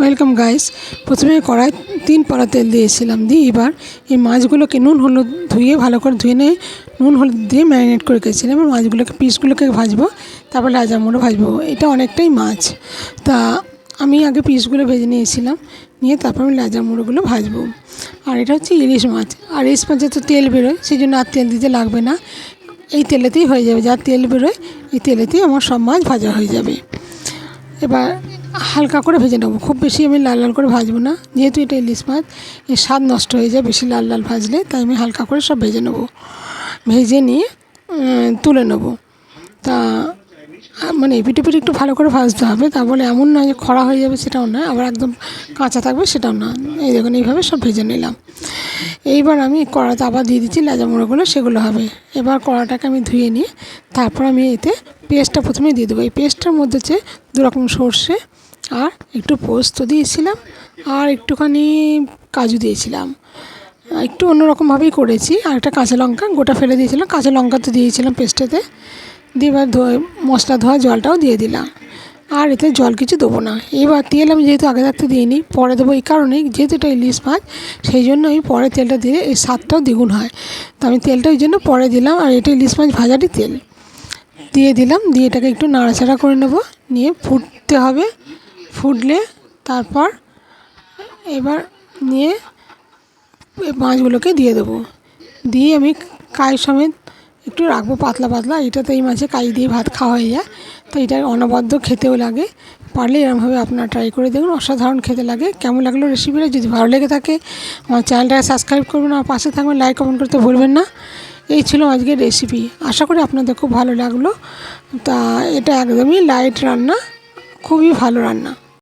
Welcome guys. প্রথমে কড়াই 3 পারা তেল দিয়েছিলাম, দিয়ে এবার এই মাছগুলোকে নুন হলুদ ধুয়ে ভালো করে ধুয়ে নিয়ে নুন হলুদ দিয়ে ম্যারিনেট করে রেখেছিলাম। এবং মাছগুলোকে পিসগুলোকে ভাজবো, তারপর লাজা মুড়ো ভাজবো। এটা অনেকটাই মাছ, তা আমি আগে পিসগুলো ভেজে নিয়েছিলাম, নিয়ে তারপর আমি লাজা মুড়োগুলো ভাজবো। আর এটা হচ্ছে ইলিশ মাছ, আর ইলিশ মাছে তো তেল বেরোয়, সেই জন্য আর তেল দিতে লাগবে না, এই তেলেতেই হয়ে যাবে। যা তেল বেরোয় এই তেলেতেই আমার সব মাছ ভাজা হয়ে যাবে। এবার হালকা করে ভেজে নেবো, খুব বেশি আমি লাল লাল করে ভাজবো না, যেহেতু এটা ইলিশ মাছ, এর স্বাদ নষ্ট হয়ে যায় বেশি লাল লাল ভাজলে। তাই আমি হালকা করে সব ভেজে নেবো, ভেজে নিয়ে তুলে নেবো। তা মানে এপিট একটু ভালো করে ভাজতে হবে, তা বলে এমন নয় যে খরা হয়ে যাবে, সেটাও নয়, আবার একদম কাঁচা থাকবে সেটাও না। এই দেখুন এইভাবে সব ভেজে নিলাম। এইবার আমি কড়াতে আবার দিয়ে দিচ্ছি লাজা মুড়োগুলো, সেগুলো হবে। এবার কড়াটাকে আমি ধুয়ে নিয়ে তারপর আমি এতে পেস্টটা প্রথমে দিয়ে দেবো। এই পেস্টটার মধ্যে হচ্ছে 2 রকম সর্ষে আর একটু পোস্ত দিয়েছিলাম, আর একটুখানি কাজু দিয়েছিলাম, একটু অন্যরকমভাবেই করেছি। আর একটা কাঁচা লঙ্কা গোটা ফেলে দিয়েছিলাম, কাঁচা লঙ্কা তো দিয়েছিলাম পেস্টেতে। দিয়ে এবার মশলা ধোয়া জলটাও দিয়ে দিলাম, আর এতে জল কিছু দেবো না। এবার তেল আমি যেহেতু আগে থাকতে দিইনি, পরে দেবো এই কারণেই, যেহেতু এটা ইলিশ মাছ, সেই জন্য আমি পরে তেলটা দিলে এই স্বাদটাও দ্বিগুণ হয়। তো আমি তেলটা ওই জন্য পরে দিলাম। আর এটা ইলিশ মাছ ভাজারই তেল দিয়ে দিলাম, দিয়ে এটাকে একটু নাড়াচাড়া করে নেবো, নিয়ে ফুটতে হবে। ফুটলে তারপর এবার নিয়ে মাছগুলোকে দিয়ে দেবো, দিয়ে আমি কাই সমেত একটু রাখবো পাতলা পাতলা। এটা তো এই মাছে কাই দিয়ে ভাত খাওয়া হয়ে যায়, তো এটা অনবদ্য খেতেও লাগে। পারলে এরকমভাবে আপনারা ট্রাই করে দেখুন, অসাধারণ খেতে লাগে। কেমন লাগলো রেসিপিটা? যদি ভালো লেগে থাকে আমার চ্যানেলটাকে সাবস্ক্রাইব করবেন, আর পাশে থাকবেন, লাইক কমেন্ট করতে ভুলবেন না। এই ছিল আজকের রেসিপি, আশা করি আপনাদের খুব ভালো লাগলো। তা এটা একদমই লাইট রান্না, খুবই ভালো রান্না।